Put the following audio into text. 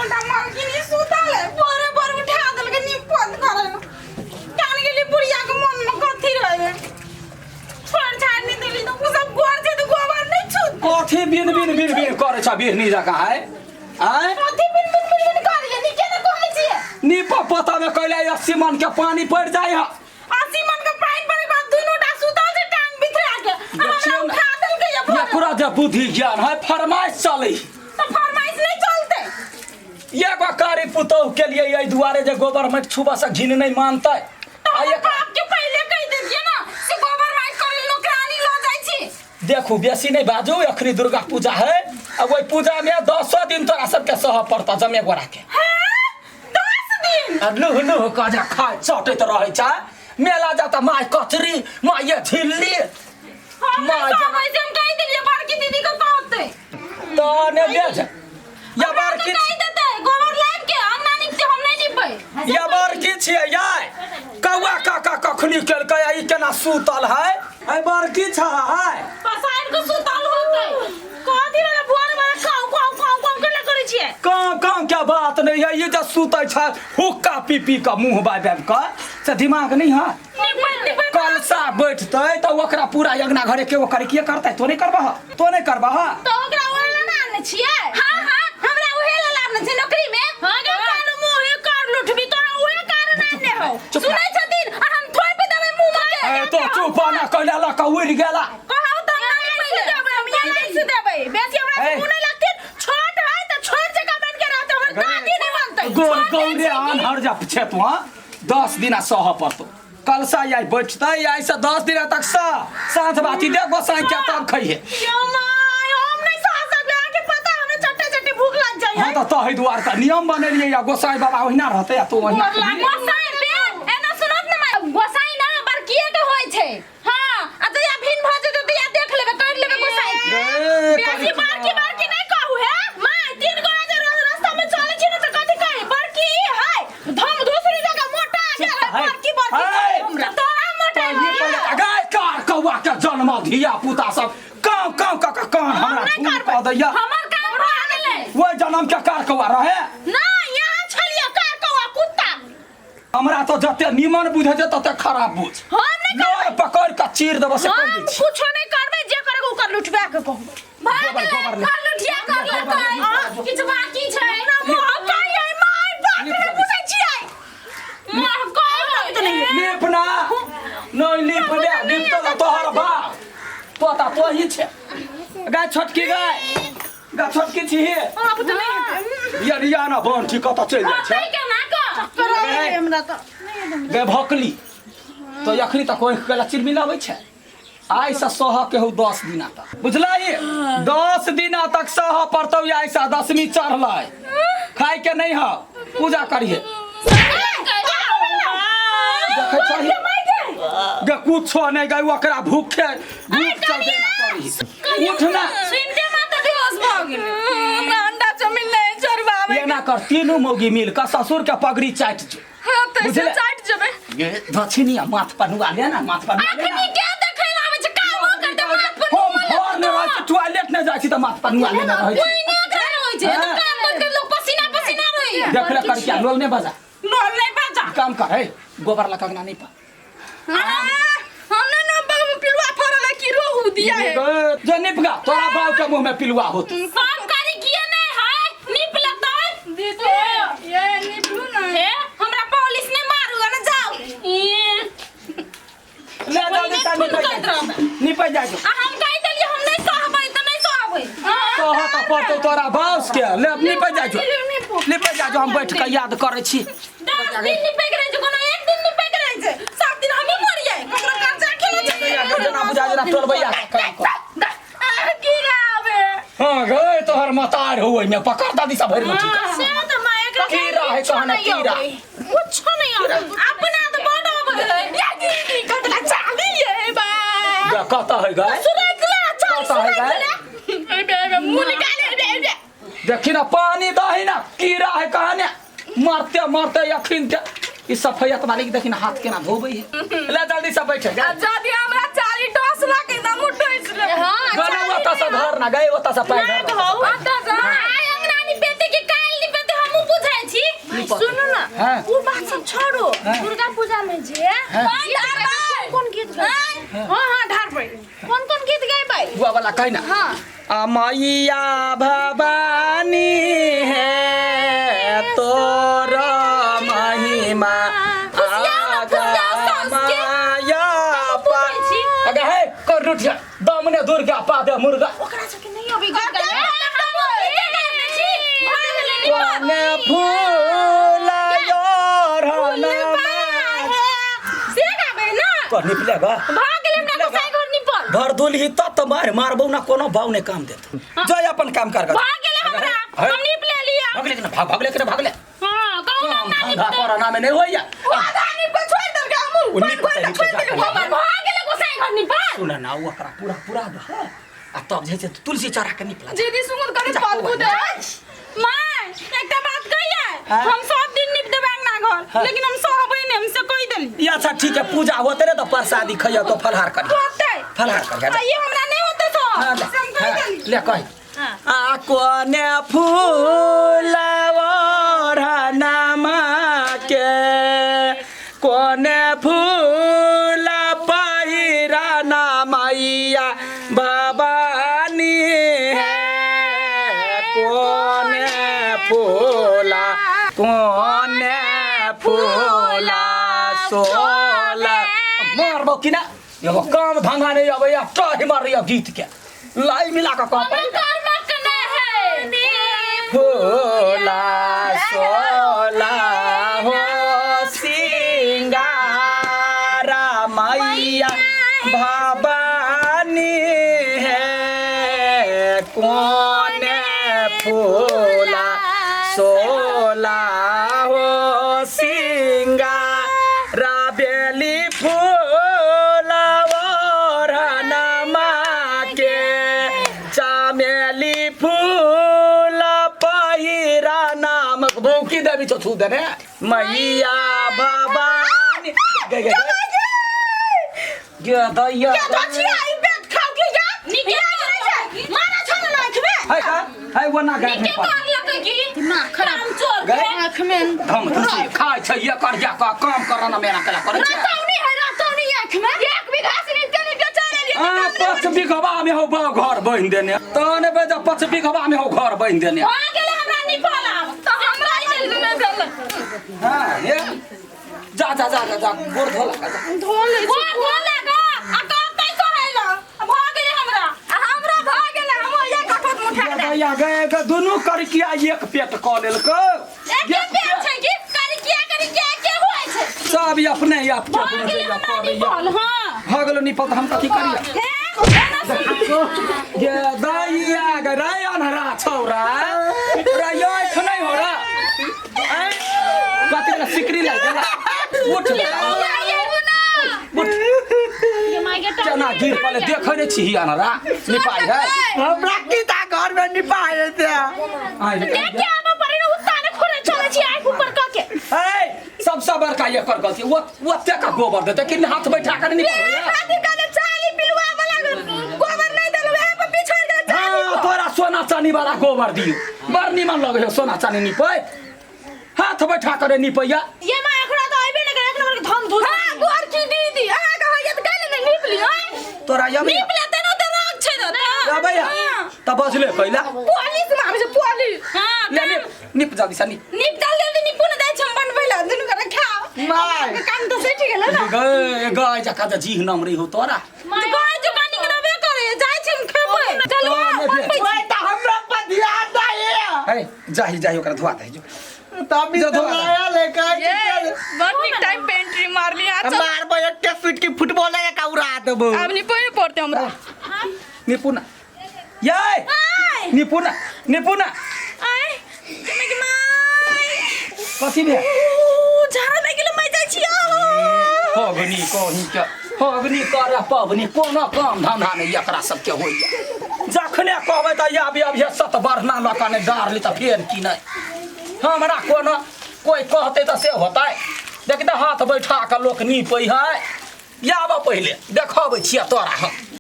मोटा मालकिनी सुताले बरे बरे उठा दल के निपत करे कान के लिए बुढ़िया के मन में कथी रहे छोड़ छाड़ नहीं देली तो उ सब गोर से तो गोबर नहीं छूट कथी बिन बिन बिन बिन करे छ बिरनी जका है आय कथी बिन बिन बिन बिन करे नी के न कहै छिए नी पता में कहले 80 मन के पानी पड़ जाय ह 80 मन के पानी पड़े बाद दुनोटा सुतल से टांग बिथरा के हमरा उठा दल के ये पूरा जे बुद्धि ज्ञान है फरमाइश चले तो फरमाइश नहीं चलते ये कारी पुतौ के लिए यही दुआरे जे गोबर में छुबा से घिन नहीं मानता आपके पहले कह देतिए ना से गोबर माइट करे नौकरानी ल जाय छी देखो बेसी नहीं बाजू अखरी दुर्गा पूजा है अब वही पूजा में 10 दिन तोरा सबके सह पड़ता जमे गोरा के 10 दिन लुह लुह काजा खाय चटैत रहे छ मेला जाता माय कचरी माय ये झिल्ली माय वैसे हम कह दिलिए बड़की दीदी को कहते तो ने ले जा या बड़की कह देते गोबर लाइब के अंगना निकते हम नहीं निपै या बड़की छिए याय कौआ काका कखनी केलकै ई केना सुतल है ए बड़की छ है पसार को सुतल होते कथी वाला भोर में काऊ काऊ काऊ काऊ के करे छिए काम क्या बात नहीं है ये जो सुतै छ हुक्का पी पी का मुंह बाबे का से दिमाग नहीं है कल सा बैठतै त ओकरा पूरा यगना घरे के ओकर के करतै तो नहीं करबह तो ओकरा ओला ना आने छिए हां हमरा ओहे ला लाभ न छै नौकरी में हां गे कान मुंह कर लुठबी तोरा ओहे कारण आने हो सुनै छथिन आ हम थोइ पे देबै मुंह में ए तो चुप ना कहला ला का उड़ गेला कहौ त नहीं देबै हम यही से देबै बेसी हमरा मुंह नहीं लगते छोट है त छोट जगह बन के रहते हमर दादी नहीं बनतै गोल गौरे आन हर जा छे तू 10 दिन सह पड़तो कलसा आई बैठतै आई से 10 दिन तक साथ बाती दे गोसाई के तब खइहे यो माय हम नहीं सह सकबे आके पता हमरा चट्टे चट्टे भूख लग जाय हां त तहि दुआर त नियम बनेलिए या गोसाई बाबा ओहिना रहतै तो ओहिना गोसाई बे एना सुनत न माय गोसाई ना बड़किए के होय छै हां आ त या भिन भ जेते त या देख लेबे कर लेबे गोसाई बेसी बड़की नहीं कहू है माय 3 गोरा जे रास्ता में चले छी न त कथि कहे बड़की है धम दूसरी जगह मोटा गेल बड़की हमरा तोरा मोटा गाय कार कौआ के जन्म धिया पुता सब काव कान हमरा धूल क दैया हमर काम भ गेलै वो जन्म के कार कौआ रहे ना यहाँ छलिए कार कौआ कुत्ता हमरा तो जते निमन बुझे छै तते खराब बुझ हम नहीं लोर पकड़ के चीर देबो से कर दै छी कुछो नहीं करबे जे करे ओकर लुटबा के कहू भाग ले कर लुटिया कर लेतै किछ बाकी छै ना मोह कहिए माय बाप रे पूछै छियै मोह कह त नहीं लिपना नहीं लिप तो तोहर बाप पोता तो ही छे गाय छोटकी गाय छोटकी छी आप त नहीं या रियाना बन ठीक कत चल जाय छै के ना कर हमरा त गे भकली तो अखनी तक कोई केला चिरमिलाबै छै आई से सह के हो 10 दिना तक बुझलाई 10 दिना तक सह पड़तौ आई से 10वीं चढ़लै खाय के नहीं ह पूजा करिए देखे चाहिए गे कुछो नहीं गई ओकरा भूखे भूख चल देना पड़ी उठना सुनते माता दिवस भ गेल हमरा अंडा चमिल नहीं चरबावे ये ना कर तीनों मौगी मिल के ससुर के पगड़ी चाट जो हां त से चाट जबे ये दक्षिणिया माथ पर नुआ ले ना माथ पर अखनी के देखै ला आबै छै काम कर दे माथ पर हम घर में रह टॉयलेट में जाई छी त माथ पर नुआ ले ना रहै कोई नहीं घर होय छै तो काम कर लोग पसीना पसीना रही देख ले कर क्या लोल नहीं बजा लोल नहीं बजा काम कर है गोबर ला कगना नहीं पा हमने न बग में पिलुआ फरल की रोहू दिया है जो निपगा तोरा बाव के मुंह में पिलुआ होत काम करी किए नहीं है निप लेतै दीदी ये निपलू ना है हमरा पुलिस ने मारूगा ना जाओ ले जाओ बेटा निपै जा जो हम कह देलिए हम नहीं सहबै त नहीं सहबै कह त पड़तो तोरा बाव के ले निपै जा जो निपै जा जो हम बैठ के याद करै छी 10 दिन निपै के रह जो कोनो एक दिन निपै के रह छै 7 दिन हम मरिए हमरा कर्जा खेलो छै जना बुझा जना टोलबैया काम कर की आवे हां गए तोहर मतार होय में पकड़ दादी सब भर मुठी से त मैं एकरा की रहे कहना कीड़ा कुछ नहीं आवे अपना तो बड़ होवे या दीदी कतला चाली है बा क्या कहता है गाय सुरकला कहता है गाय ए बे मुंह निकाले दे देखी ना पानी दही ना कीड़ा है कहने मरते मरते यखिन के ई सफैयत वाली देखी ना हाथ केना धोबै है ले जल्दी से बैठ जा जदी हमरा 40 डोस लागे ना मुठोइस ले हां गनो ओता से धर ना गए ओता से पैर धर हो ओता जा आय अंगनानी बेटे के काल नी बेटे हम निपल सुनो ना हाँ। वो बात सब छोड़ो हाँ। दुर्गा पूजा में जे कौन गीत गए हां हां ढार पे कौन गीत गए भाई बुआ वाला कही ना हां मैया भवानी है तोरा महिमा अगर है कर रुठिया दमने दुर्गा पादे मुर्गा ओकरा से नहीं अभी गीत गए कोने फूल से गाबे ना को निपलेगा भाग ले ना साई घर निपल घर दुलही त मार मारबौ ना कोनो भाव ने काम देत जय अपन काम कर भाग गेले हमरा हम निप ले लिया भाग ले भाग ले हां कहू ना धंधा कोरोना में नहीं होइया आधा निप छोड़ दे के हम उन्नी हम भाग गेले को साई घर निपल सुन ना वो ओकरा पूरा दे आ तब जे से तुलसी चढ़ा के निपला दीदी सुंगुर करे पल को दे मां एकटा बात कहिए हम सब दिन निप देबे ना घर लेकिन हम सहबै ने हमसे कहि देली ये अच्छा ठीक है पूजा होते रे तो प्रसादी खइया तो फलहार कर होतै फलहार कर ये हमरा नहीं होतै तो हम कहि देली ले कह आ कोने फूल नामा के कोने फूल पहिरा ना मैया भवानी है कोने फूला सोला मारबो कि ना एगो काम धंधा नहीं अब या टही मार रही गीत के लाई मिला के कह फूला सोला हो सिंगारा मैया भवानी है कोने फूला सोला हो सिंगारा बेली फूला वरनमा के चमेली फूल पहिरा नाम भौकी देवी छौ छू देने मैया भवानी गे दैया हाय वो ना गाय में हम तुसी खाय छै ये कर जा का काम करना मेरा कला करे छै हां 5 बीघवा में हो घर बन देने तने बेजा 5 बीघवा में हो घर बन देने हां गेले हमरा निपल त हमरा चल में गल हां ये जा गोर धोला गा आ कतै कहैला भाग गेले हमरा भाग गेले हम ये कठोत मुठा दे या गए दुनु करकिया एक पेट क लेलको एक पेट छै कि करकिया के होय छै सब अपने आप हां भगलो निपल हम कथि करिया ये दैया गराय अनहरा छौरा रयो खनै हो रा कथि ला सिकरी ला गेला उठ जना गिर पले देखै छी अनहरा निपाई है हमरा किता घर में निपाए थे आइ देख आबा परे न उताने खोले चले छी आइ ऊपर क के ए सबसे बड़का ये कर गलती वो ते का गोबर देते कि हाथ बैठा कर नहीं शादी करे चाली पिलवा वाला गोबर नहीं देलवे पे पिछड़ गए हां तोरा सोना चांदी वाला गोबर दियो बड़ निमन लगे सोना चांदी निपै हाथ बैठा करे निपैया ये मां एकरा तो आइबे न करे एक नंबर के धम धुस हां गोर की दीदी आ कह ये त गले नहीं निपली तोरा यम निपले तेनो त राग छै त या भैया त बजले पहिला पुलिस में आबे छै पुलिस हां ले निप जल्दी सा निप डाल दे निपु न दै छै बन पहिला दुनु करे खाओ माय काम तो सेठी गेल ना गाय जका त जी नाम रही हो तोरा गाय जो कानी करबे करे जाय छै खेबै चलो ओए त हमरा पर ध्यान दे जाही ओकरा धुआ दे जो तभी तो आया लेकर बहुत निक टाइम पेंट्री मार लिया मार बो एक फीट की फुटबॉल है का उड़ा देबो अब नहीं पड़े पड़ते हमरा निपुना ये निपुना आय कमे के माय कथि भे झाड़ा लग गेल मैं जाय छियो होगनी कोही के होगनी करे पवनी कोनो काम धंधा नहीं एकरा सब के होइया जखने कहबै त आबि सत बरना लकने डार ली त फेर की नहीं हमरा कोनो कोई कहते त से होतै देख त हाथ बैठा के लोक नीपै है आब पहिले देखबै छियै तोरा हम